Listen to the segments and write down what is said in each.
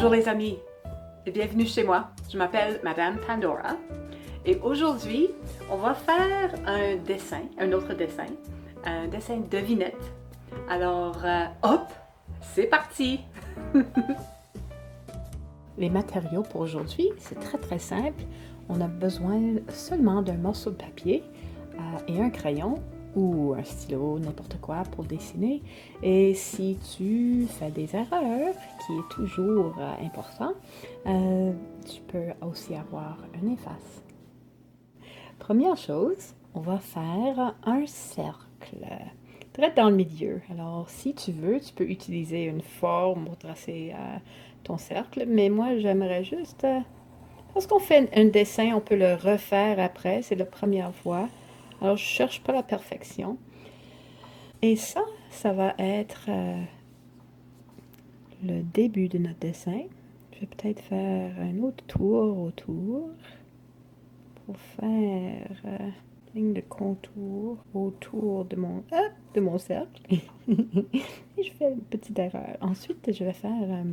Bonjour les amis et bienvenue chez moi. Je m'appelle Madame Pandora et aujourd'hui on va faire un dessin, un autre dessin, un dessin devinette. Alors hop, c'est parti! Les matériaux pour aujourd'hui, c'est très simple. On a besoin seulement d'un morceau de papier et un crayon ou un stylo, n'importe quoi pour dessiner. Et si tu fais des erreurs, qui est toujours important, tu peux aussi avoir un efface. Première chose, on va faire un cercle, direct dans le milieu. Alors, si tu veux, tu peux utiliser une forme pour tracer ton cercle, mais moi, j'aimerais juste... lorsqu'on fait un dessin, on peut le refaire après, c'est la première fois. Alors, je ne cherche pas la perfection. Et ça va être le début de notre dessin. Je vais peut-être faire un autre tour autour pour faire ligne de contour autour de mon cercle. Et je fais une petite erreur. Ensuite, je vais faire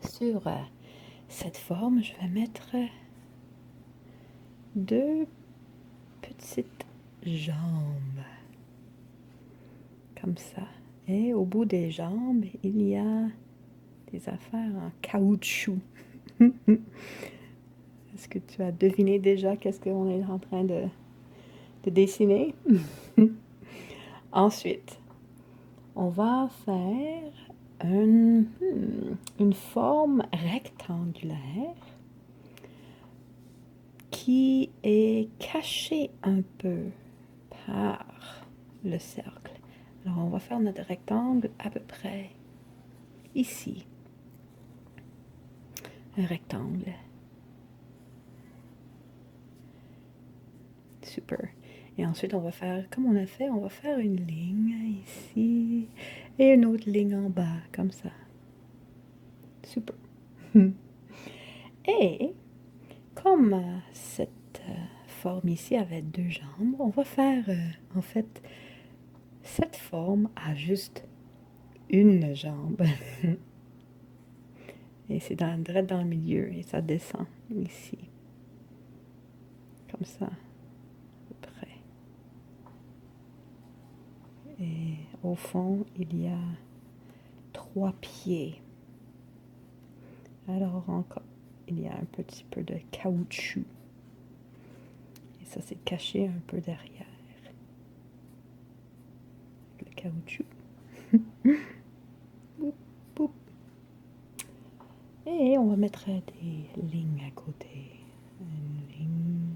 sur cette forme, je vais mettre deux petites jambes. Comme ça. Et au bout des jambes, il y a des affaires en caoutchouc. Est-ce que tu as deviné déjà qu'est-ce qu'on est en train de dessiner? Ensuite, on va faire une forme rectangulaire qui est cachée un peu par le cercle. Alors, on va faire notre rectangle à peu près ici. Un rectangle. Super. Et ensuite, on va faire, comme on a fait, on va faire une ligne ici et une autre ligne en bas, comme ça. Super. Et comme cette forme ici avait deux jambes, on va faire, en fait, cette forme a juste une jambe. Et c'est direct dans le milieu et ça descend ici. Comme ça. Et au fond, il y a 3 pieds. Alors encore, il y a un petit peu de caoutchouc. Et ça, c'est caché un peu derrière. Le caoutchouc. Boop, boop. Et on va mettre des lignes à côté. Une ligne.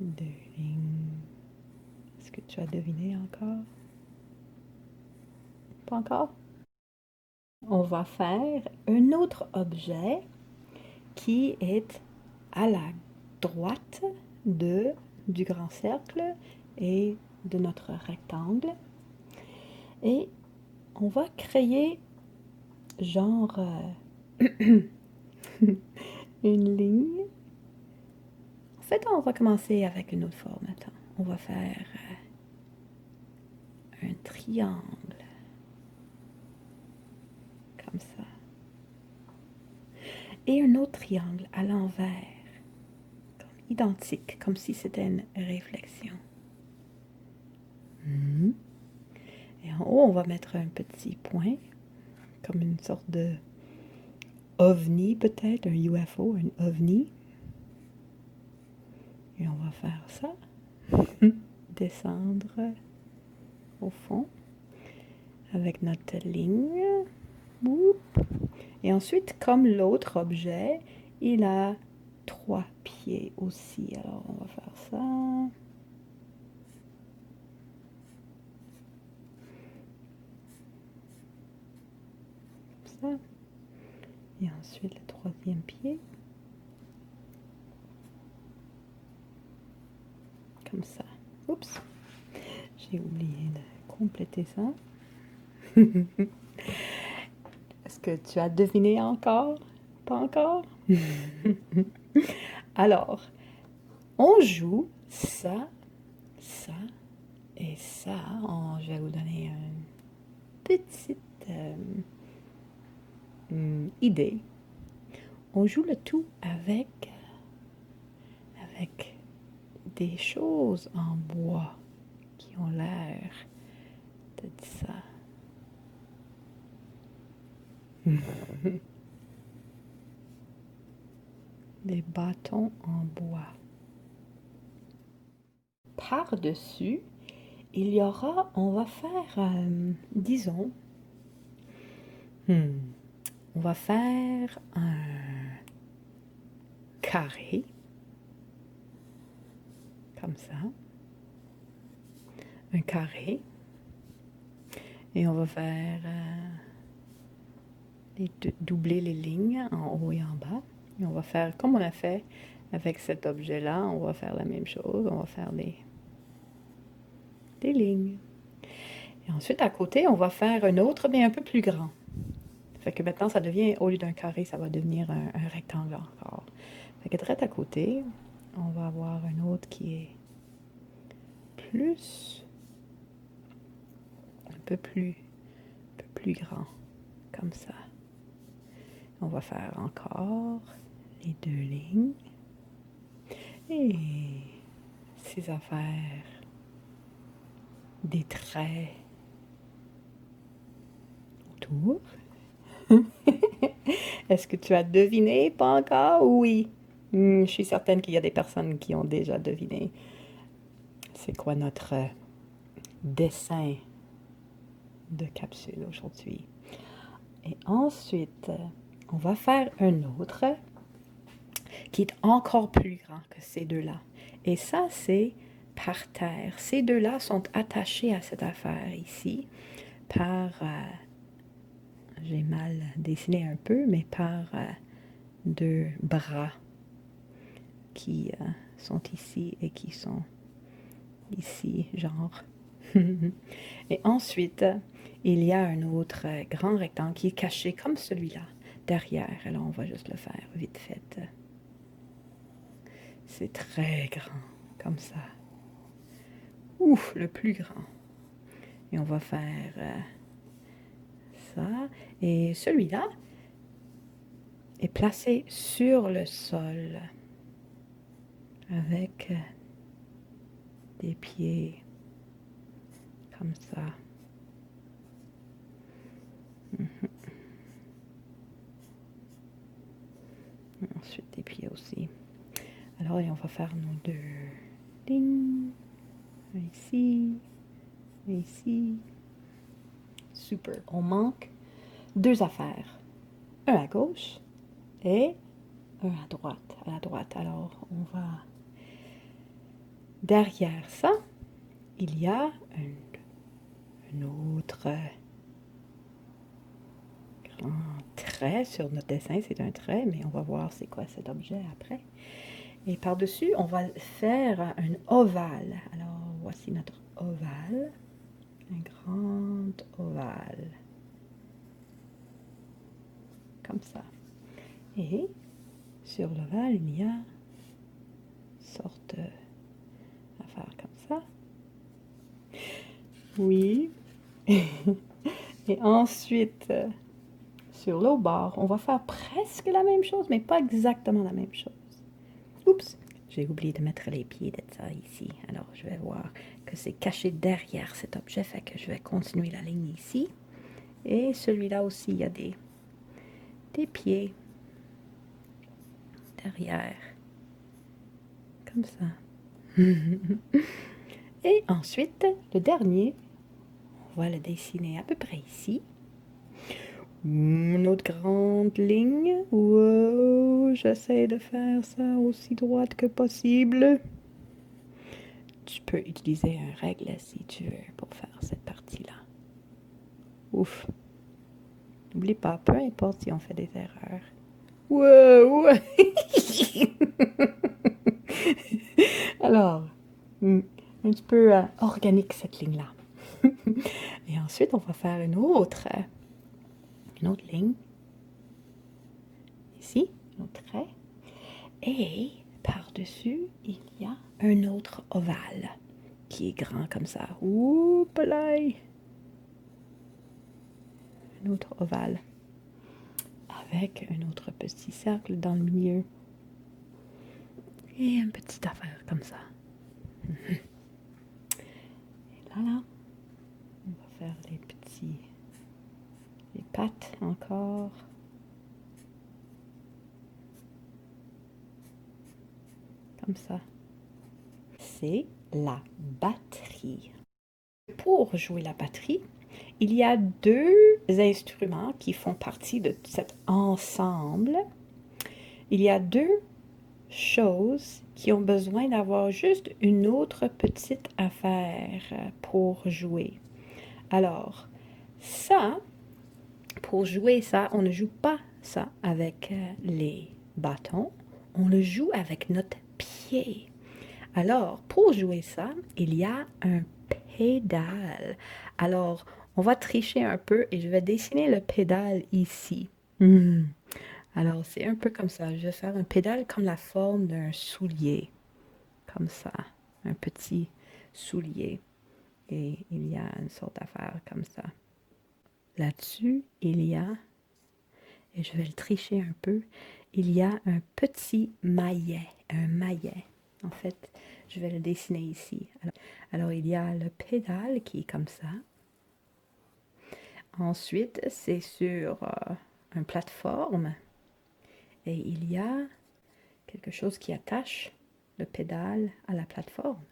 2 lignes. Est-ce que tu as deviné encore? Pas encore? On va faire un autre objet qui est à la droite du grand cercle et de notre rectangle. Et on va créer genre une ligne. En fait, on va commencer avec une autre forme. Attends, on va faire un triangle. Comme ça. Et un autre triangle à l'envers. Identique, comme si c'était une réflexion. Et en haut, on va mettre un petit point, comme une sorte de ovni peut-être, un UFO, un ovni. Et on va faire ça. Descendre au fond avec notre ligne. Et ensuite, comme l'autre objet, il a 3 pieds aussi. Alors, on va faire ça. Comme ça. Et ensuite, le 3e pied. Comme ça. Oups. J'ai oublié de compléter ça. Est-ce que tu as deviné encore? Pas encore? Alors, on joue ça, ça et ça. Je vais vous donner une petite idée. On joue le tout avec des choses en bois qui ont l'air de ça. Des bâtons en bois. Par-dessus, il y aura, on va faire, disons, on va faire un carré, comme ça, un carré, et on va faire doubler les lignes en haut et en bas. Et on va faire comme on a fait avec cet objet-là, on va faire la même chose, on va faire des lignes. Et ensuite, à côté, on va faire un autre, mais un peu plus grand. Fait que maintenant, ça devient, au lieu d'un carré, ça va devenir un rectangle encore. Fait que direct à côté, on va avoir un autre qui est un peu plus grand, comme ça. On va faire encore les 2 lignes. Et ces affaires, des traits autour. Est-ce que tu as deviné? Pas encore? Oui. Je suis certaine qu'il y a des personnes qui ont déjà deviné. C'est quoi notre dessin de capsule aujourd'hui? Et ensuite, on va faire un autre qui est encore plus grand que ces deux-là. Et ça, c'est par terre. Ces deux-là sont attachés à cette affaire ici par, j'ai mal dessiné un peu, mais par 2 bras qui sont ici et qui sont ici, genre. Et ensuite, il y a un autre grand rectangle qui est caché comme celui-là, derrière. Alors, on va juste le faire vite fait. C'est très grand, comme ça. Ouf, le plus grand. Et on va faire ça. Et celui-là est placé sur le sol avec des pieds comme ça. Ensuite, des pieds aussi. Alors, et on va faire nos 2 lignes. Ici, ici. Super. On manque 2 affaires. Un à gauche et un à droite. À la droite. Alors, on va... Derrière ça, il y a un autre grand trait sur notre dessin. C'est un trait, mais on va voir c'est quoi cet objet après. Et par-dessus, on va faire un ovale. Alors, voici notre ovale. Un grand ovale. Comme ça. Et sur l'ovale, il y a une sorte d'affaire comme ça. Oui. Et ensuite, sur l'autre bord, on va faire presque la même chose, mais pas exactement la même chose. Oups, j'ai oublié de mettre les pieds de ça ici. Alors, je vais voir que c'est caché derrière cet objet, fait que je vais continuer la ligne ici. Et celui-là aussi, il y a des pieds derrière. Comme ça. Et ensuite, le dernier, on va le dessiner à peu près ici. Une autre grande ligne. Wow, j'essaie de faire ça aussi droite que possible. Tu peux utiliser un règle si tu veux pour faire cette partie-là. Ouf. N'oublie pas, peu importe si on fait des erreurs. Wow! Alors, un petit peu organique cette ligne-là. Et ensuite, on va faire une autre ligne. Ici, un autre trait. Et par-dessus, il y a un autre ovale qui est grand comme ça. Oups là! Un autre ovale. avec un autre petit cercle dans le milieu. Et une petite affaire comme ça. Et là, on va faire les pattes encore. Comme ça. C'est la batterie. Pour jouer la batterie, il y a deux instruments qui font partie de cet ensemble. Il y a deux choses qui ont besoin d'avoir juste une autre petite affaire pour jouer. Alors, ça, pour jouer ça, on ne joue pas ça avec les bâtons, on le joue avec notre pied. Alors, pour jouer ça, il y a un pédale. Alors, on va tricher un peu et je vais dessiner le pédale ici. Alors, c'est un peu comme ça. Je vais faire un pédale comme la forme d'un soulier. Comme ça. Un petit soulier. Et il y a une sorte d'affaire comme ça. Là-dessus, il y a, et je vais le tricher un peu, il y a un petit maillet. Un maillet. En fait, je vais le dessiner ici. Alors, il y a le pédale qui est comme ça. Ensuite, c'est sur une plateforme. Et il y a quelque chose qui attache le pédale à la plateforme.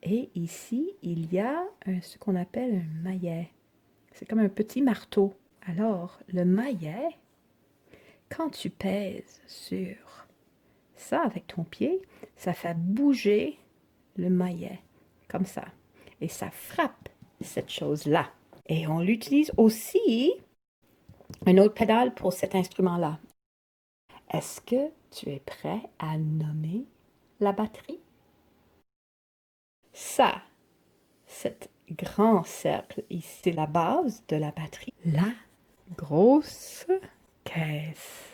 Et ici, il y a ce qu'on appelle un maillet. C'est comme un petit marteau. Alors, le maillet, quand tu pèses sur ça avec ton pied, ça fait bouger le maillet, comme ça. Et ça frappe cette chose-là. Et on l'utilise aussi, un autre pédale pour cet instrument-là. Est-ce que tu es prêt à nommer la batterie? Ça, cet grand cercle ici, c'est la base de la batterie. La grosse caisse.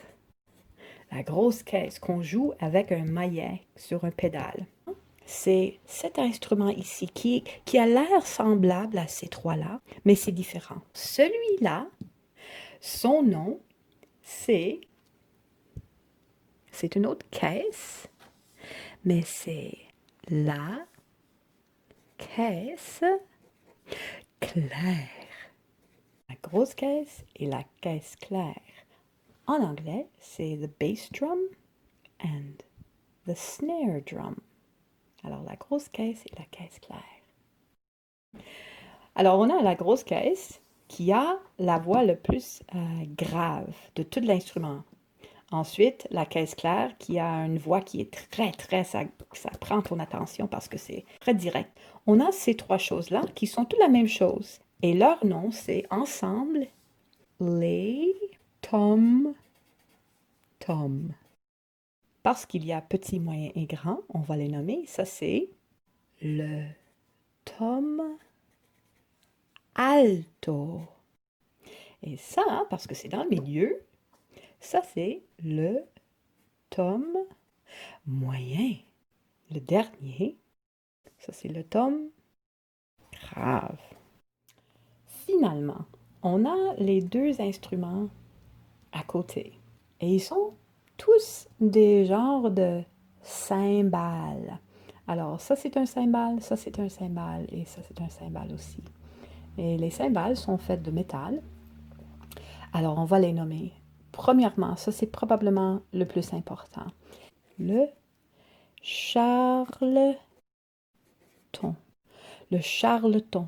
La grosse caisse qu'on joue avec un maillet sur un pédale. C'est cet instrument ici qui a l'air semblable à ces trois-là, mais c'est différent. Celui-là, son nom, c'est une autre caisse, mais c'est la caisse claire. La grosse caisse et la caisse claire. En anglais, c'est the bass drum and the snare drum. Alors, la grosse caisse et la caisse claire. Alors, on a la grosse caisse qui a la voix le plus grave de tout l'instrument. Ensuite, la caisse claire qui a une voix qui est ça prend ton attention parce que c'est très direct. On a ces trois choses-là qui sont toutes la même chose. Et leur nom, c'est ensemble les tom-tom. Parce qu'il y a petit, moyen et grand, on va les nommer. Ça, c'est le tom alto. Et ça, parce que c'est dans le milieu, ça, c'est le tom moyen. Le dernier, ça, c'est le tom grave. Finalement, on a les deux instruments à côté. Et ils sont tous des genres de cymbales. Alors, ça, c'est un cymbale, ça, c'est un cymbale, et ça, c'est un cymbale aussi. Et les cymbales sont faites de métal. Alors, on va les nommer. Premièrement, ça, c'est probablement le plus important. Le charleton. Le charleton,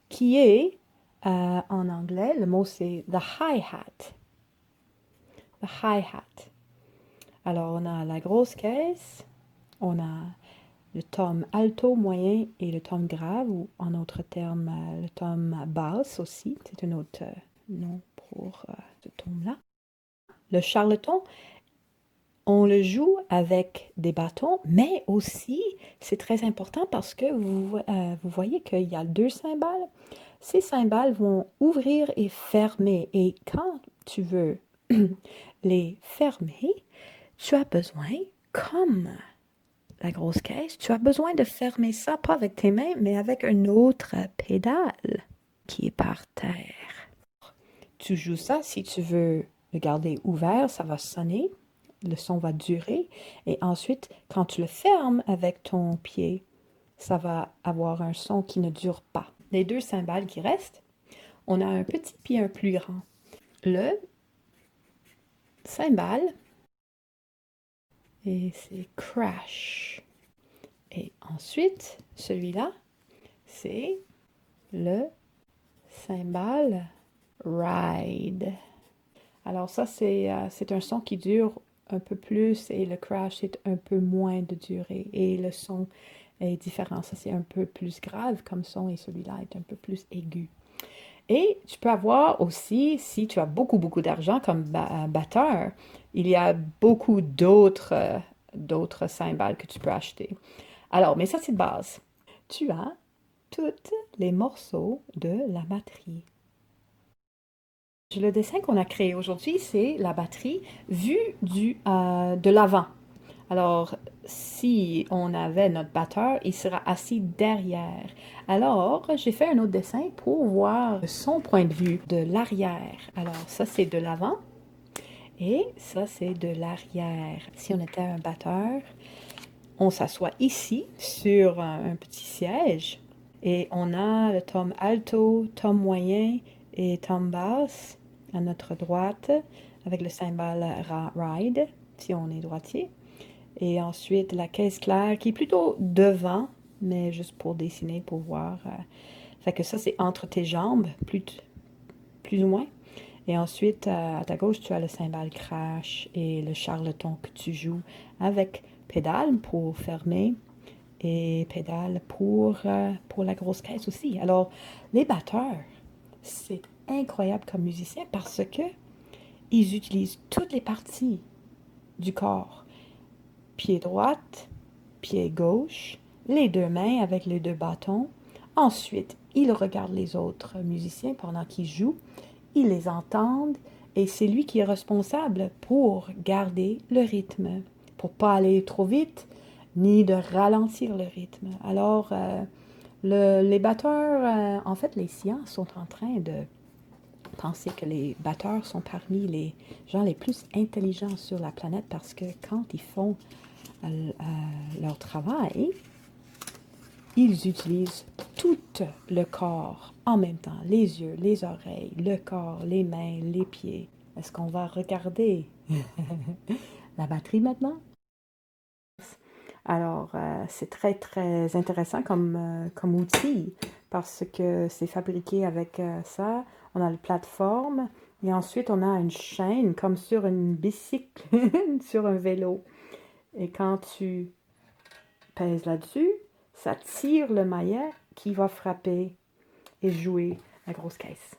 qui est, en anglais, le mot c'est the hi-hat. The hi-hat. Alors, on a la grosse caisse, on a le tom alto, moyen et le tom grave, ou en autre terme, le tom basse aussi. C'est un autre nom pour ce tom-là. Le charleton, on le joue avec des bâtons, mais aussi, c'est très important parce que vous voyez qu'il y a deux cymbales. Ces cymbales vont ouvrir et fermer. Et quand tu veux les fermer, tu as besoin, comme la grosse caisse, tu as besoin de fermer ça, pas avec tes mains, mais avec un autre pédale qui est par terre. Tu joues ça si tu veux le garder ouvert, ça va sonner, le son va durer. Et ensuite, quand tu le fermes avec ton pied, ça va avoir un son qui ne dure pas. Les deux cymbales qui restent, on a un petit pied un plus grand. Le cymbale, et c'est crash. Et ensuite, celui-là, c'est le cymbale ride. Alors ça, c'est un son qui dure un peu plus et le crash est un peu moins de durée et le son est différent. Ça, c'est un peu plus grave comme son et celui-là est un peu plus aigu. Et tu peux avoir aussi, si tu as beaucoup d'argent comme batteur, il y a beaucoup d'autres cymbales que tu peux acheter. Alors, mais ça, c'est de base. Tu as tous les morceaux de la batterie. Le dessin qu'on a créé aujourd'hui, c'est la batterie vue de l'avant. Alors, si on avait notre batteur, il sera assis derrière. Alors, j'ai fait un autre dessin pour voir son point de vue de l'arrière. Alors, ça, c'est de l'avant et ça, c'est de l'arrière. Si on était un batteur, on s'assoit ici sur un petit siège et on a le tom alto, tom moyen et tom basse à notre droite avec le cymbale ride si on est droitier. Et ensuite, la caisse claire qui est plutôt devant, mais juste pour dessiner, pour voir. Fait que ça, c'est entre tes jambes, plus ou moins. Et ensuite, à ta gauche, tu as le cymbale crash et le charleton que tu joues avec pédale pour fermer et pédale pour la grosse caisse aussi. Alors, les batteurs, c'est incroyable comme musicien parce que ils utilisent toutes les parties du corps. Pied droite, pied gauche, les deux mains avec les deux bâtons. Ensuite, ils regardent les autres musiciens pendant qu'ils jouent, ils les entendent et c'est lui qui est responsable pour garder le rythme, pour pas aller trop vite ni de ralentir le rythme. Alors, les batteurs, en fait, les sciences sont en train de penser que les batteurs sont parmi les gens les plus intelligents sur la planète parce que quand ils font leur travail, ils utilisent tout le corps en même temps, les yeux, les oreilles, le corps, les mains, les pieds. Est-ce qu'on va regarder la batterie maintenant? Alors, c'est très intéressant comme outil parce que c'est fabriqué avec ça. On a la plateforme et ensuite on a une chaîne comme sur une bicycle, sur un vélo. Et quand tu pèses là-dessus, ça tire le maillet qui va frapper et jouer la grosse caisse.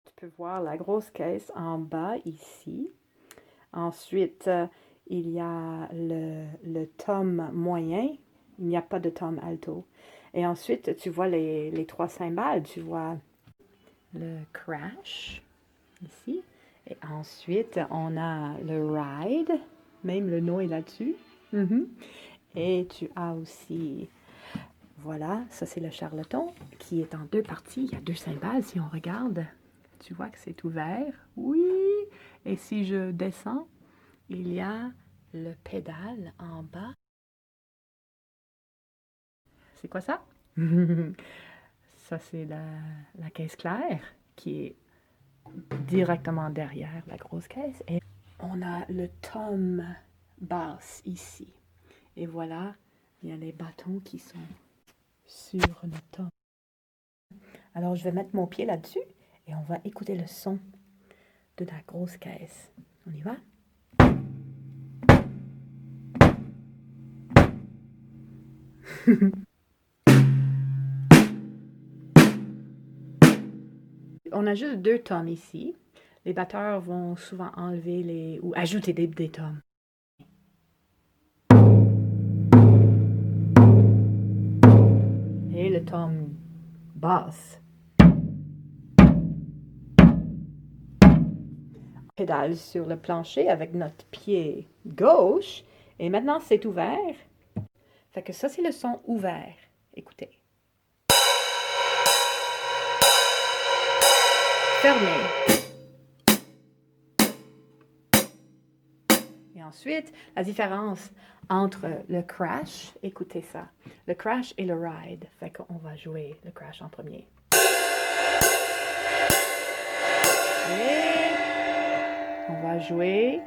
Tu peux voir la grosse caisse en bas ici. Ensuite, il y a le tom moyen. Il n'y a pas de tom alto. Et ensuite, tu vois les trois cymbales. Tu vois le crash ici. Et ensuite, on a le ride. Même le nom est là-dessus. Et tu as aussi, voilà, ça c'est le charleton qui est en deux parties. Il y a deux cymbales. Si on regarde, tu vois que c'est ouvert. Oui. Et si je descends, il y a le pédale en bas. C'est quoi ça? Ça, c'est la caisse claire qui est directement derrière la grosse caisse. Et on a le tom basse ici. Et voilà, il y a les bâtons qui sont sur le tom. Alors, je vais mettre mon pied là-dessus et on va écouter le son de la grosse caisse. On y va? On a juste deux tomes ici. Les batteurs vont souvent enlever ou ajouter des tomes. Et le tome basse. Pédale sur le plancher avec notre pied gauche. Et maintenant, c'est ouvert. Fait que ça, c'est le son ouvert. Écoutez. Fermé. ensuite, la différence entre le crash, écoutez ça, le crash et le ride. Fait qu'on va jouer le crash en premier. Et on va jouer.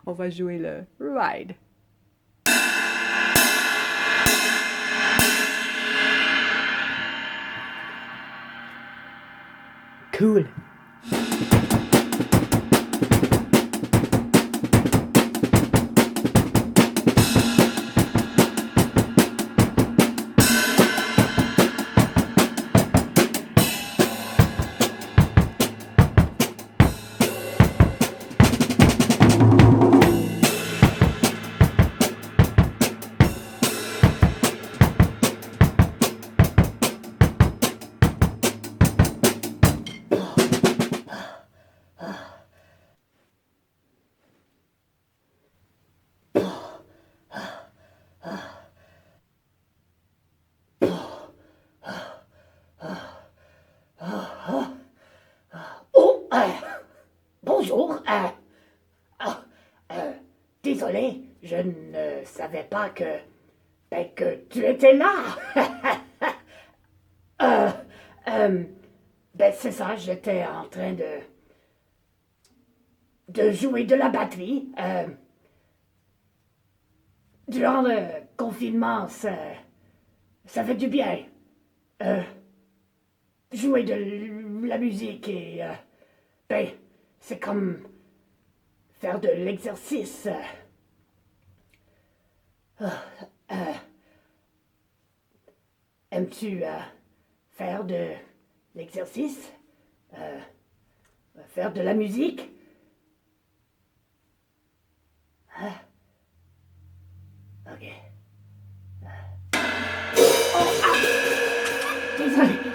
On va jouer le ride. Cool. Bonjour. Désolé, je ne savais pas que tu étais là. C'est ça, j'étais en train de jouer de la batterie. Durant le confinement, ça fait du bien. Jouer de la musique et c'est comme faire de l'exercice. Aimes-tu faire de l'exercice? Faire de la musique? Ok. Désolé.